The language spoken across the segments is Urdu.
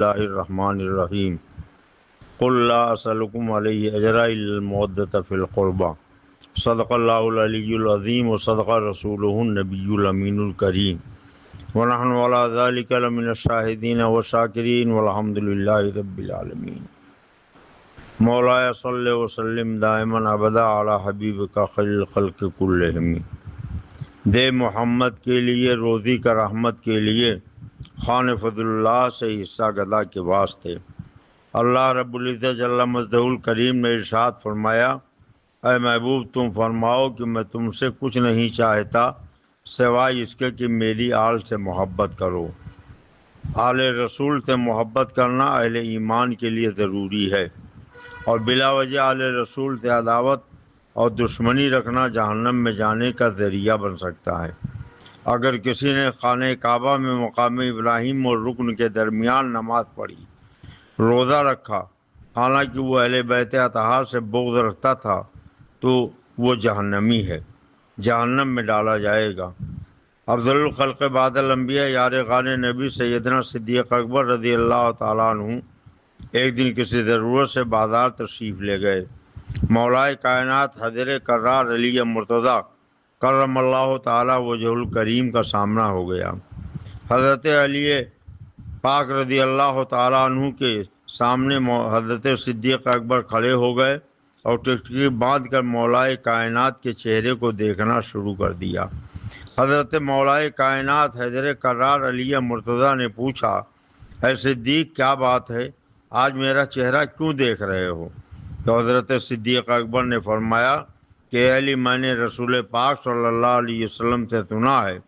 اللہ الرحمن الرحیم قل لا اسألکم علیہ اجرا الا المودۃ فی القربى صدق اللہ العلی العظیم وصدق رسولہ النبی الامین الکریم ونحن علی ذلک لمن الشاہدین والشاکرین والحمد للہ رب العالمین۔ مولایا صلی وسلم دائما ابدا علی حبیبک خیر الخلق کلہم۔ دے محمد کے لیے روزی کا رحمت کے لیے خان فضل اللہ سے حصہ گدا کے واسطے۔ اللہ رب العزت جل مجدہ الکریم نے ارشاد فرمایا، اے محبوب تم فرماؤ کہ میں تم سے کچھ نہیں چاہتا سوائے اس کے کہ میری آل سے محبت کرو۔ آل رسول سے محبت کرنا اہل ایمان کے لیے ضروری ہے، اور بلا وجہ آل رسول سے عداوت اور دشمنی رکھنا جہنم میں جانے کا ذریعہ بن سکتا ہے۔ اگر کسی نے خانہ کعبہ میں مقام ابراہیم اور رکن کے درمیان نماز پڑھی، روزہ رکھا، حالانکہ وہ اہل بیت اطہار سے بغض رکھتا تھا، تو وہ جہنمی ہے، جہنم میں ڈالا جائے گا۔ افضل الخلق بعد الانبیاء یار غار نبی سیدنا صدیق اکبر رضی اللہ تعالیٰ عنہ ایک دن کسی ضرورت سے بازار تشریف لے گئے۔ مولائے کائنات حضرت کرار علی مرتضیٰ کرم اللہ تعالیٰ وجہ الکریم کا سامنا ہو گیا۔ حضرت علی پاک رضی اللہ تعالیٰ عنہ کے سامنے حضرت صدیق اکبر کھڑے ہو گئے اور ٹکٹکی باندھ کر مولائے کائنات کے چہرے کو دیکھنا شروع کر دیا۔ حضرت مولائے کائنات حضرت کرار علی مرتضیٰ نے پوچھا، اے صدیق کیا بات ہے، آج میرا چہرہ کیوں دیکھ رہے ہو؟ تو حضرت صدیق اکبر نے فرمایا کہ علی میں نے رسول پاک صلی اللہ علیہ وسلم سے سنا ہے،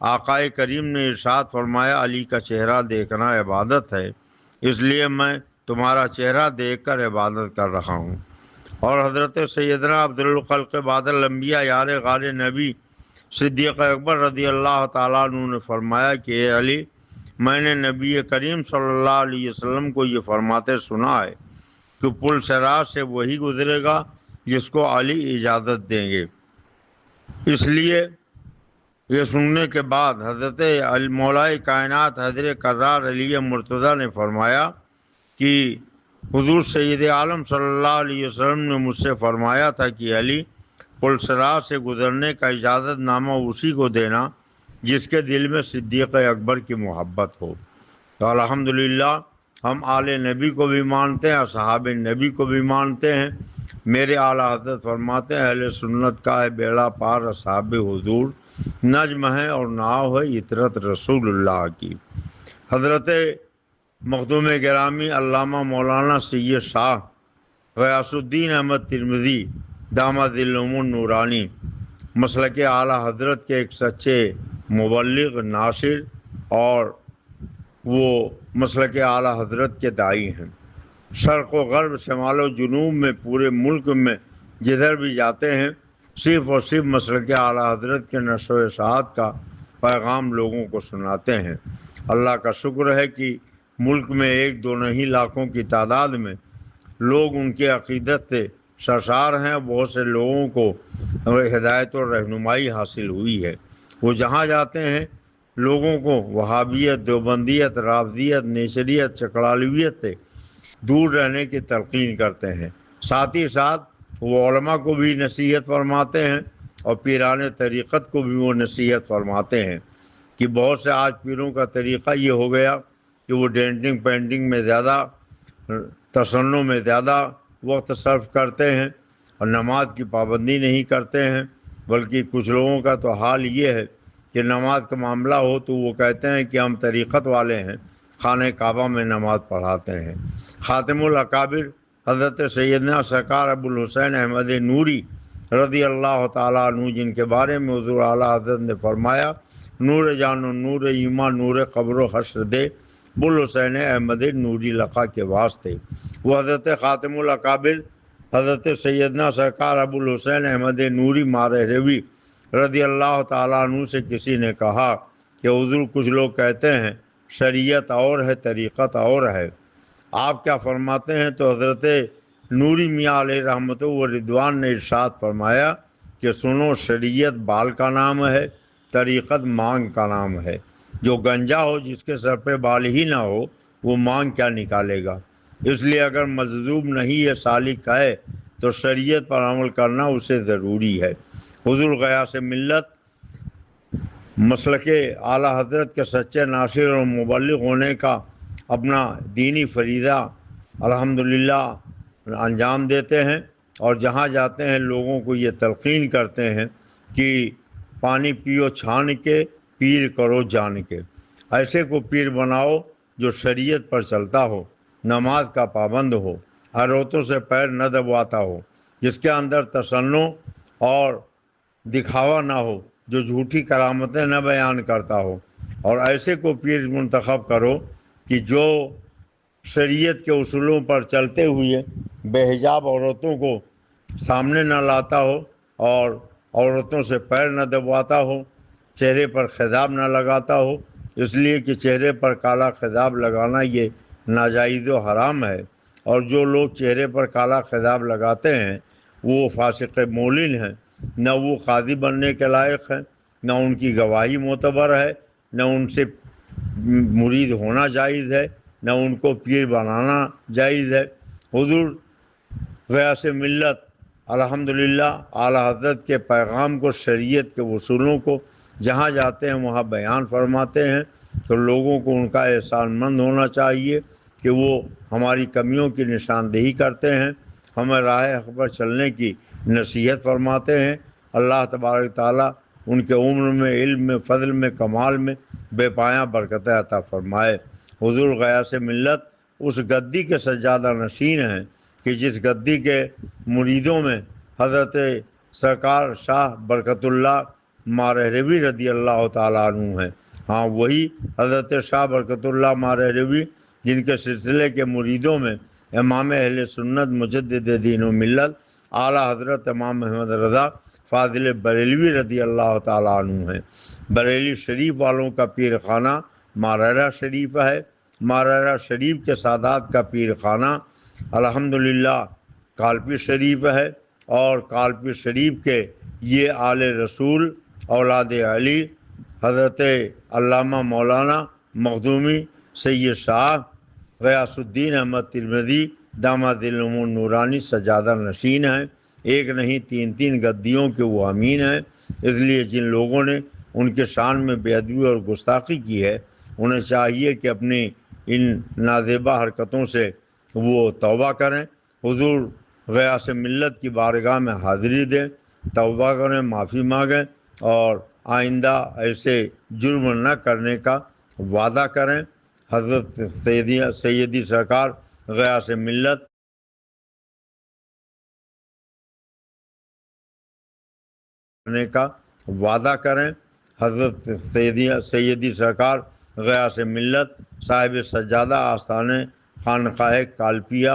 آقا کریم نے ارشاد فرمایا علی کا چہرہ دیکھنا عبادت ہے، اس لیے میں تمہارا چہرہ دیکھ کر عبادت کر رہا ہوں۔ اور حضرت سیدنا افضل الخلق بعد الانبیاء یار غار نبی صدیق اکبر رضی اللہ تعالیٰ عنہ نے فرمایا کہ اے علی میں نے نبی کریم صلی اللہ علیہ وسلم کو یہ فرماتے سنا ہے کہ پل صراط سے وہی گزرے گا جس کو علی اجازت دیں گے۔ اس لیے یہ سننے کے بعد حضرت مولائے کائنات حضرت کرار علی مرتضیٰ نے فرمایا کہ حضور سید عالم صلی اللہ علیہ وسلم نے مجھ سے فرمایا تھا کہ علی پل صراط سے گزرنے کا اجازت نامہ اسی کو دینا جس کے دل میں صدیق اکبر کی محبت ہو۔ تو الحمدللہ ہم آل نبی کو بھی مانتے ہیں، اصحاب نبی کو بھی مانتے ہیں۔ میرے اعلیٰ حضرت فرماتے ہیں اہل سنت کا ہے بیڑا پار اصحاب حضور، نجم ہے اور ناؤ ہے عطرت رسول اللہ کی۔ حضرت مخدوم گرامی علامہ مولانا سید شاہ غیاث الدین احمد ترمذی دامت ظلهم النورانی مسلک اعلیٰ حضرت کے ایک سچے مبلغ، ناصر اور وہ مسلک اعلیٰ حضرت کے داعی ہیں۔ شرق و غرب، شمال و جنوب میں پورے ملک میں جدھر بھی جاتے ہیں صرف اور صرف مسلک اعلیٰ حضرت کے نشر و اشاعت کا پیغام لوگوں کو سناتے ہیں۔ اللہ کا شکر ہے کہ ملک میں 1-2 نہیں لاکھوں کی تعداد میں لوگ ان کے عقیدت سے سرشار ہیں۔ بہت سے لوگوں کو ہدایت اور رہنمائی حاصل ہوئی ہے۔ وہ جہاں جاتے ہیں لوگوں کو وہابیت، دیوبندیت، رافضیت، نیچریت، چکڑالویت سے دور رہنے کی تلقین کرتے ہیں۔ ساتھ ہی ساتھ وہ علماء کو بھی نصیحت فرماتے ہیں اور پیران طریقت کو بھی وہ نصیحت فرماتے ہیں کہ بہت سے آج پیروں کا طریقہ یہ ہو گیا کہ وہ ڈینٹنگ پینٹنگ میں زیادہ، تصنع میں زیادہ وقت صرف کرتے ہیں اور نماز کی پابندی نہیں کرتے ہیں۔ بلکہ کچھ لوگوں کا تو حال یہ ہے کہ نماز کا معاملہ ہو تو وہ کہتے ہیں کہ ہم طریقت والے ہیں، خانہ کعبہ میں نماز پڑھاتے ہیں۔ خاتم الاکابر حضرت سیدنا سرکار ابو الحسین احمد نوری رضی اللہ تعالیٰ عنہ، جن کے بارے میں حضور اعلیٰ حضرت نے فرمایا نور جان و نور ایمان نور قبر و حشر دے ابو الحسین احمد نوری لقا کے واسطے، وہ حضرت خاتم الاکابر حضرت سیدنا سرکار ابو الحسین احمد نوری مارہروی رضی اللہ تعالیٰ عنہ سے کسی نے کہا کہ حضور کچھ لوگ کہتے ہیں شریعت اور ہے طریقت اور ہے، آپ کیا فرماتے ہیں؟ تو حضرت نوری میاں علیہ رحمت و رضوان نے ارشاد فرمایا کہ سنو، شریعت بال کا نام ہے، طریقت مانگ کا نام ہے۔ جو گنجا ہو، جس کے سر پہ بال ہی نہ ہو، وہ مانگ کیا نکالے گا؟ اس لیے اگر مجذوب نہیں ہے سالک ہے تو شریعت پر عمل کرنا اسے ضروری ہے۔ حضور غیاث ملت مسلک اعلیٰ حضرت کے سچے ناصر اور مبلغ ہونے کا اپنا دینی فریضہ الحمدللہ انجام دیتے ہیں، اور جہاں جاتے ہیں لوگوں کو یہ تلقین کرتے ہیں کہ پانی پیو چھان کے، پیر کرو جان کے۔ ایسے کو پیر بناؤ جو شریعت پر چلتا ہو، نماز کا پابند ہو، عورتوں سے پیر نہ دبواتا ہو، جس کے اندر تصنع اور دکھاوا نہ ہو، جو جھوٹی کرامتیں نہ بیان کرتا ہو، اور ایسے کو پیر منتخب کرو کہ جو شریعت کے اصولوں پر چلتے ہوئے بے حجاب عورتوں کو سامنے نہ لاتا ہو، اور عورتوں سے پیر نہ دبواتا ہو، چہرے پر خضاب نہ لگاتا ہو، اس لیے کہ چہرے پر کالا خضاب لگانا یہ ناجائز و حرام ہے، اور جو لوگ چہرے پر کالا خضاب لگاتے ہیں وہ فاسق مولن ہیں، نہ وہ قاضی بننے کے لائق ہیں، نہ ان کی گواہی معتبر ہے، نہ ان سے مرید ہونا جائز ہے، نہ ان کو پیر بنانا جائز ہے۔ حضور غیاث ملت الحمدللہ اعلیٰ حضرت کے پیغام کو، شریعت کے اصولوں کو جہاں جاتے ہیں وہاں بیان فرماتے ہیں، تو لوگوں کو ان کا احسان مند ہونا چاہیے کہ وہ ہماری کمیوں کی نشاندہی کرتے ہیں، ہمیں راہ حق پر چلنے کی نصیحت فرماتے ہیں۔ اللہ تبارک تعالیٰ ان کے عمر میں، علم میں، فضل میں، کمال میں بے پایاں برکتیں عطا فرمائے۔ حضور غیاث ملت اس گدی کے سجادہ نشین ہیں کہ جس گدی کے مریدوں میں حضرت سرکار شاہ برکت اللہ مارہروی رضی اللہ تعالیٰ عنہ ہیں۔ ہاں، وہی حضرت شاہ برکت اللہ مارہروی جن کے سلسلے کے مریدوں میں امام اہل سنت مجدد دین و ملت اعلیٰ حضرت امام محمد رضا فاضل بریلوی رضی اللہ تعالیٰ عنہ ہیں۔ بریلی شریف والوں کا پیر خانہ مارہرہ شریف ہے۔ مارہرہ شریف کے سادات کا پیر خانہ الحمدللہ کالپی شریف ہے، اور کالپی شریف کے یہ آل رسول اولاد علی حضرت علامہ مولانا مخدومی سید شاہ غیاث الدین احمد ترمذی داماد العلوم النورانی سجادہ نشین ہیں۔ ایک نہیں تین تین گدیوں کے وہ امین ہیں۔ اس لیے جن لوگوں نے ان کے شان میں بے ادبی اور گستاخی کی ہے، انہیں چاہیے کہ اپنی ان نازیبہ حرکتوں سے وہ توبہ کریں، حضور غیاث ملت کی بارگاہ میں حاضری دیں، توبہ کریں، معافی مانگیں، اور آئندہ ایسے جرم نہ کرنے کا وعدہ کریں۔ حضرت سیدی سرکار غیاث ملت کرنے کا وعدہ کریں۔ حضرت سیدی سرکار غیاث ملت صاحب سجادہ آستان خانقاہ کالپیہ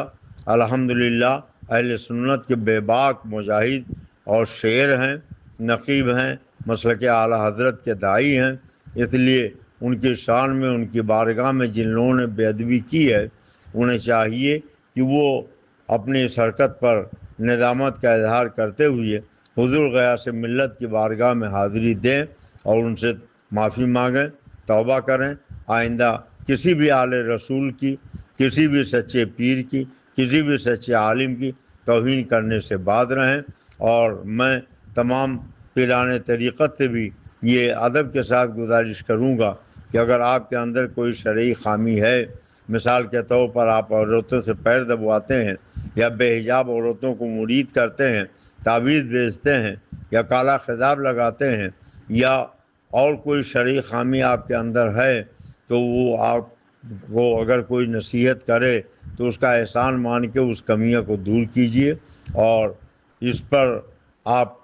الحمدللہ اہل سنت کے بے باک مجاہد اور شعر ہیں، نقیب ہیں، مسلک اعلیٰ حضرت کے داعی ہیں۔ اس لیے ان کی شان میں، ان کی بارگاہ میں جن لوگوں نے بے ادبی کی ہے، انہیں چاہیے کہ وہ اپنی اس حرکت پر ندامت کا اظہار کرتے ہوئے حضور غیاث ملت کی بارگاہ میں حاضری دیں اور ان سے معافی مانگیں، توبہ کریں، آئندہ کسی بھی آل رسول کی، کسی بھی سچے پیر کی، کسی بھی سچے عالم کی توہین کرنے سے باز رہیں۔ اور میں تمام پیران طریقت سے بھی یہ ادب کے ساتھ گزارش کروں گا کہ اگر آپ کے اندر کوئی شرعی خامی ہے، مثال کے طور پر آپ عورتوں سے پیر دبواتے ہیں، یا بے حجاب عورتوں کو مرید کرتے ہیں، تعویذ بیچتے ہیں، یا کالا خضاب لگاتے ہیں، یا اور کوئی شرعی خامی آپ کے اندر ہے، تو وہ آپ کو اگر کوئی نصیحت کرے تو اس کا احسان مان کے اس کمیوں کو دور کیجیے، اور اس پر آپ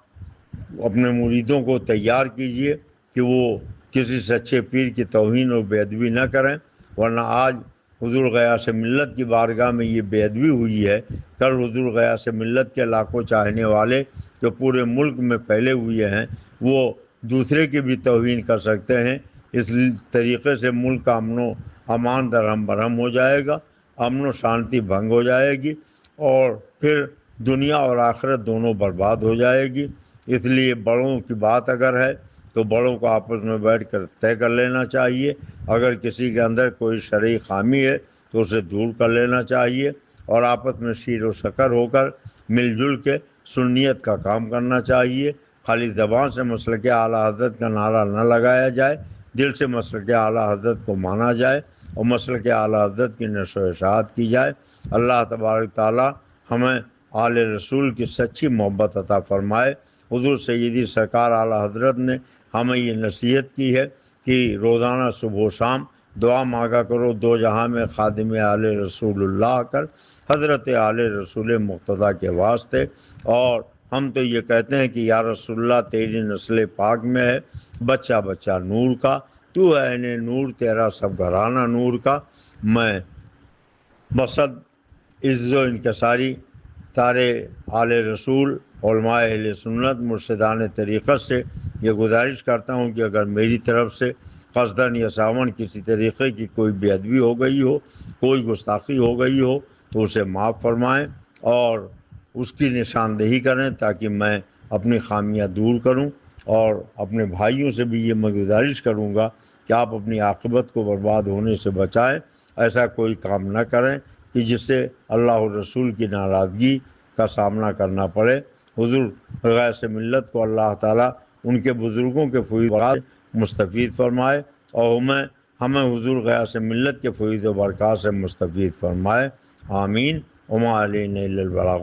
اپنے مریدوں کو تیار کیجیے کہ وہ کسی سچے پیر کی توہین اور بے ادبی نہ کریں، ورنہ آج حضور غیاث ملت کی بارگاہ میں یہ بے ادبی ہوئی ہے، کل حضور غیاث ملت کے لاکھوں چاہنے والے جو پورے ملک میں پھیلے ہوئے ہیں، وہ دوسرے کی بھی توہین کر سکتے ہیں۔ اس طریقے سے ملک کا امن و امان درہم برہم ہو جائے گا، امن و شانتی بھنگ ہو جائے گی، اور پھر دنیا اور آخرت دونوں برباد ہو جائے گی۔ اس لیے بڑوں کی بات اگر ہے تو بڑوں کو آپس میں بیٹھ کر طے کر لینا چاہیے۔ اگر کسی کے اندر کوئی شرعی خامی ہے تو اسے دور کر لینا چاہیے اور آپس میں شیر و شکر ہو کر مل جل کے سنیت کا کام کرنا چاہیے۔ خالی زبان سے مسلک اعلیٰ حضرت کا نعرہ نہ لگایا جائے، دل سے مسلک اعلیٰ حضرت کو مانا جائے اور مسلک اعلیٰ حضرت کی نشر و اشاعت کی جائے۔ اللہ تبارک تعالیٰ ہمیں آل رسول کی سچی محبت عطا فرمائے۔ حضور سیدی سرکار اعلیٰ حضرت نے ہمیں یہ نصیحت کی ہے کہ روزانہ صبح و شام دعا مانگا کرو دو جہاں میں خادم آل رسول اللہ کر، حضرت آل رسول مقتدیٰ کے واسطے۔ اور ہم تو یہ کہتے ہیں کہ یا رسول اللہ تیری نسل پاک میں ہے بچہ بچہ نور کا، تو ہے عین نور تیرا سب گھرانہ نور کا۔ میں مقصد عز و انکساری تارے آل رسول علماء اہل سنت مرشدان طریقت سے یہ گزارش کرتا ہوں کہ اگر میری طرف سے قصداً یا ساون کسی طریقے کی کوئی بے ادبی ہو گئی ہو، کوئی گستاخی ہو گئی ہو تو اسے معاف فرمائیں اور اس کی نشاندہی کریں تاکہ میں اپنی خامیاں دور کروں۔ اور اپنے بھائیوں سے بھی یہ میں گزارش کروں گا کہ آپ اپنی عاقبت کو برباد ہونے سے بچائیں، ایسا کوئی کام نہ کریں کہ جس سے اللہ اور رسول کی ناراضگی کا سامنا کرنا پڑے۔ حضور غیث ملت کو اللہ تعالیٰ ان کے بزرگوں کے فیض و برکات مستفید فرمائے اور ہمیں حضور غیث ملت کے فیض و برکات سے مستفید فرمائے۔ آمین۔ وما علینا الا البلاغ۔